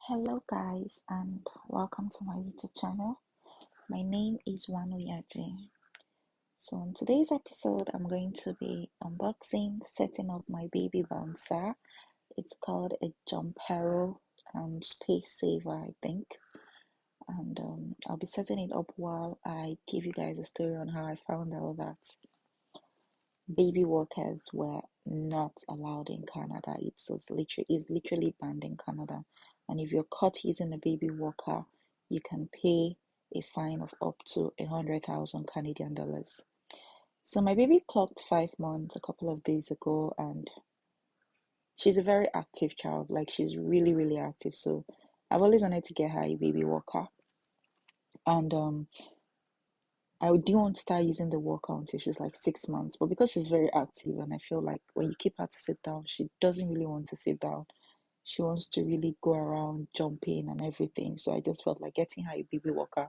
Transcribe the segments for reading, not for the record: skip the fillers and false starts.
Hello guys and welcome to my YouTube channel. My name is Wanu Yaji. So in today's episode I'm going to be unboxing, setting up my baby bouncer. It's called a Jumpero Space Saver, I think. And I'll be setting it up while I give you guys a story on how I found out that baby walkers were not allowed in Canada. It's literally banned in Canada. And if you're caught using a baby walker, you can pay a fine of up to 100,000 Canadian dollars. So my baby clocked 5 months a couple of days ago, and she's a very active child. Like she's really, really active. So I've always wanted to get her a baby walker. And I didn't want to start using the walker until she's like 6 months, but because she's very active, and I feel like when you keep her to sit down, she doesn't really want to sit down. She wants to really go around, jumping and everything. So I just felt like getting her a baby walker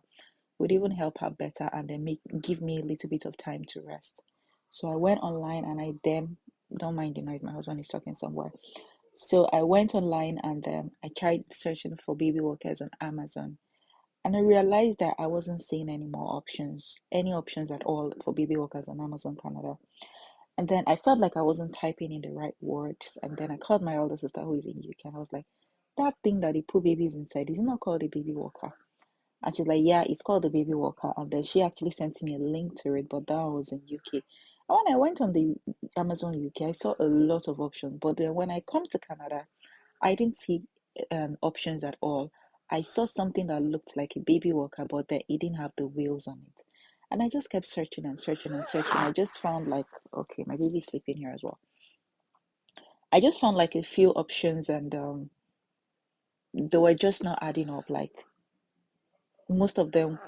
would even help her better and then give me a little bit of time to rest. So I went online and I then don't mind the noise, my husband is talking somewhere. So I went online and then I tried searching for baby walkers on Amazon. And I realized that I wasn't seeing any options at all for baby walkers on Amazon Canada. And then I felt like I wasn't typing in the right words. And then I called my older sister who is in UK and I was like, that thing that they put babies inside, is it not called a baby walker? And she's like, yeah, it's called a baby walker. And then she actually sent me a link to it, but that was in UK. And when I went on the Amazon UK, I saw a lot of options. But then when I come to Canada, I didn't see options at all. I saw something that looked like a baby walker, but then it didn't have the wheels on it. And I just kept searching and searching and searching. I just found like, okay, my baby's sleeping here as well. I just found like a few options, and they were just not adding up. Like most of them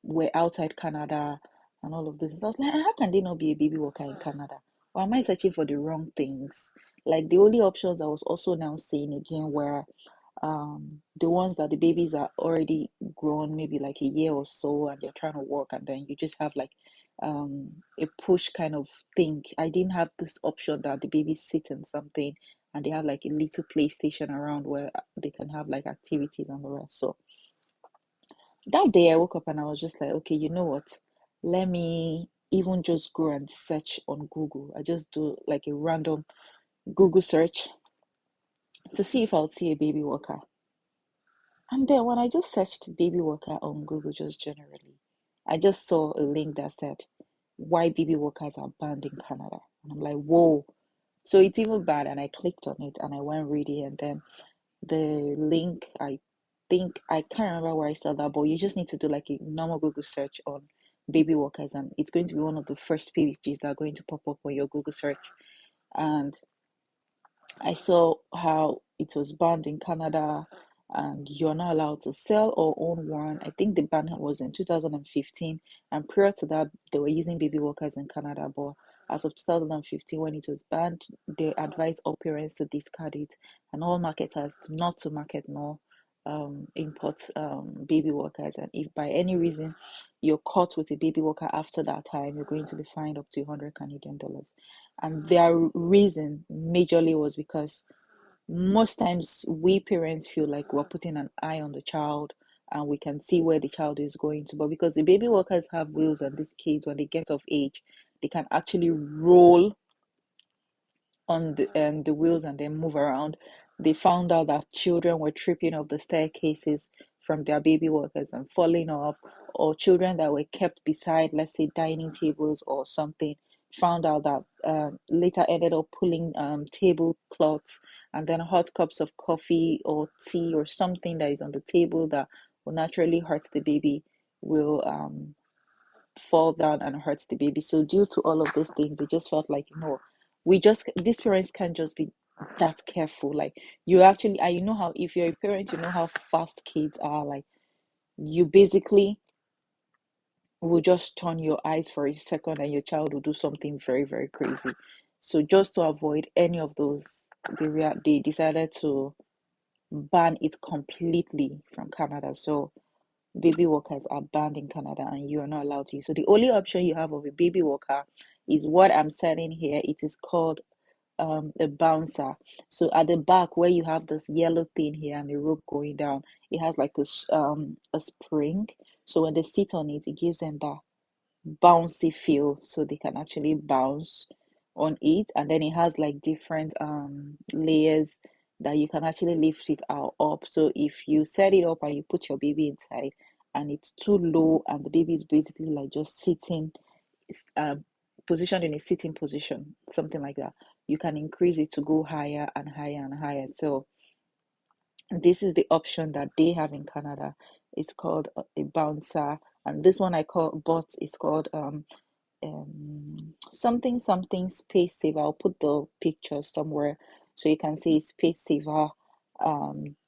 were outside Canada and all of this. So I was like, how can they not be a baby walker in Canada? Or am I searching for the wrong things? Like the only options I was also now seeing again were the ones that the babies are already grown, maybe like a year or so, and they're trying to walk, and then you just have like a push kind of thing. I didn't have this option that the babies sit in something and they have like a little PlayStation around where they can have like activities and the rest. So that day I woke up and I was just like, okay, you know what? Let me even just go and search on Google. I just do like a random Google search to see if I'll see a baby walker. And then when I just searched baby walker on Google, just generally, I just saw a link that said why baby walkers are banned in Canada. And I'm like, whoa. So it's even bad. And I clicked on it and I went reading. And then the link, I think, I can't remember where I saw that, but you just need to do like a normal Google search on baby walkers. And it's going to be one of the first pages that are going to pop up on your Google search. And I saw how it was banned in Canada and you're not allowed to sell or own one. I think the ban was in 2015, and prior to that, they were using baby walkers in Canada. But as of 2015, when it was banned, they advised all parents to discard it and all marketers not to market more import baby walkers. And if by any reason you're caught with a baby walker after that time, you're going to be fined up to 100 Canadian dollars. And their reason majorly was because most times we parents feel like we're putting an eye on the child and we can see where the child is going to. But because the baby walkers have wheels and these kids, when they get of age, they can actually roll on the wheels and then move around. They found out that children were tripping up the staircases from their baby walkers and falling off, or children that were kept beside, let's say, dining tables or something, found out that later ended up pulling tablecloths and then hot cups of coffee or tea or something that is on the table that will naturally hurt the baby will fall down and hurt the baby. So due to all of those things, it just felt like, these parents can't just be that careful. Like you actually, you know how if you're a parent, you know how fast kids are. Like you basically will just turn your eyes for a second and your child will do something very, very crazy. So just to avoid any of those, they decided to ban it completely from Canada. So baby walkers are banned in Canada and you are not allowed to use. So the only option you have of a baby walker is what I'm selling here. It is called a bouncer. So at the back where you have this yellow thing here and the rope going down, it has like a spring. So when they sit on it, it gives them that bouncy feel, so they can actually bounce on it. And then it has like different layers that you can actually lift it out up. So if you set it up and you put your baby inside and it's too low and the baby is basically like just sitting, positioned in a sitting position, something like that, you can increase it to go higher and higher and higher. So this is the option that they have in Canada. It's called a bouncer, and this one I call bot is called something something space saver. I'll put the picture somewhere so you can see space saver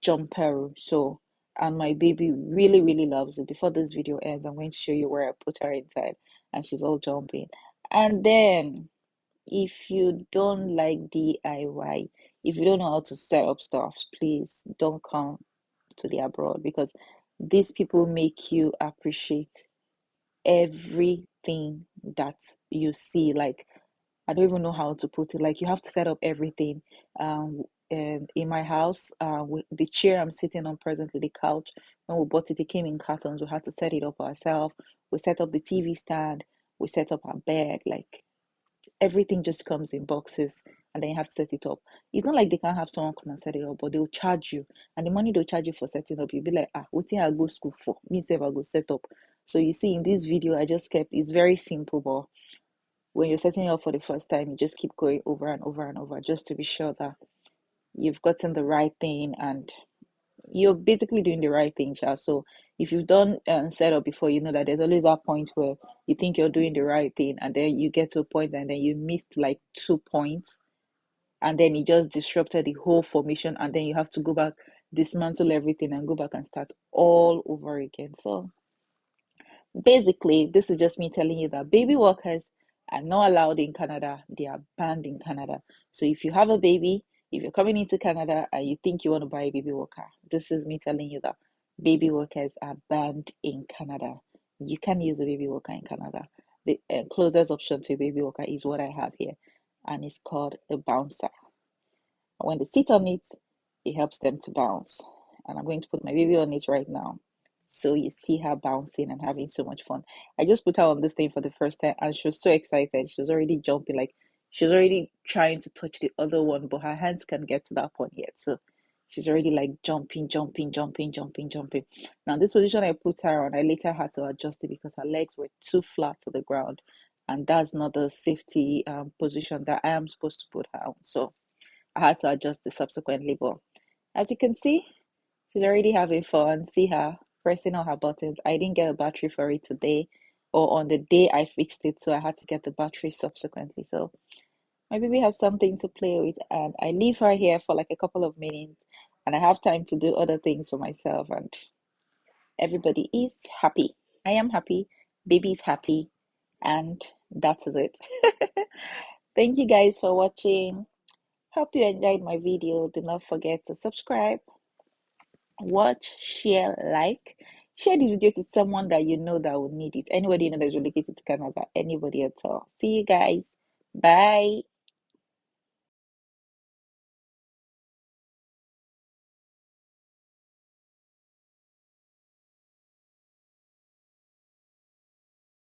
jumper. So, and my baby really really loves it. Before this video ends, I'm going to show you where I put her inside, and she's all jumping. And then if you don't like DIY, if you don't know how to set up stuff, please don't come to the abroad, because these people make you appreciate everything that you see. Like, I don't even know how to put it. Like, you have to set up everything. And in my house, the chair I'm sitting on presently, the couch, when we bought it, it came in cartons. We had to set it up ourselves. We set up the TV stand. We set up our bed. Like, everything just comes in boxes, and then you have to set it up. It's not like they can't have someone come and set it up, but they'll charge you. And the money they'll charge you for setting up, you'll be like, what thing I go school for? Me say I go set up. So you see in this video, I just kept it's very simple, but when you're setting it up for the first time, you just keep going over and over and over just to be sure that you've gotten the right thing and you're basically doing the right thing, Charles. So if you've done setup before, you know that there's always that point where you think you're doing the right thing, and then you get to a point and then you missed like 2 points, and then it just disrupted the whole formation, and then you have to go back, dismantle everything, and go back and start all over again. So basically, this is just me telling you that baby walkers are not allowed in Canada. They are banned in Canada. So if you have a baby, if you're coming into Canada and you think you want to buy a baby walker, this is me telling you that baby walkers are banned in Canada. You can use a baby walker in Canada. The closest option to a baby walker is what I have here, and it's called a bouncer. When they sit on it, it helps them to bounce. And I'm going to put my baby on it right now. So you see her bouncing and having so much fun. I just put her on this thing for the first time and she was so excited. She was already jumping, like she was already trying to touch the other one, but her hands can't get to that point yet. So she's already like jumping, jumping, jumping, jumping, jumping. Now, this position I put her on, I later had to adjust it because her legs were too flat to the ground. And that's not the safety position that I am supposed to put her on. So I had to adjust it subsequently, but as you can see, she's already having fun. See her pressing on her buttons. I didn't get a battery for it today or on the day I fixed it, so I had to get the battery subsequently. So my baby has something to play with, and I leave her here for like a couple of minutes, and I have time to do other things for myself, and everybody is happy. I am happy, baby's happy, and that is it. Thank you guys for watching. Hope you enjoyed my video. Do not forget to subscribe, watch, share, like. Share this video to someone that you know that would need it. Anybody you know that's relocated to Canada, anybody at all. See you guys. Bye.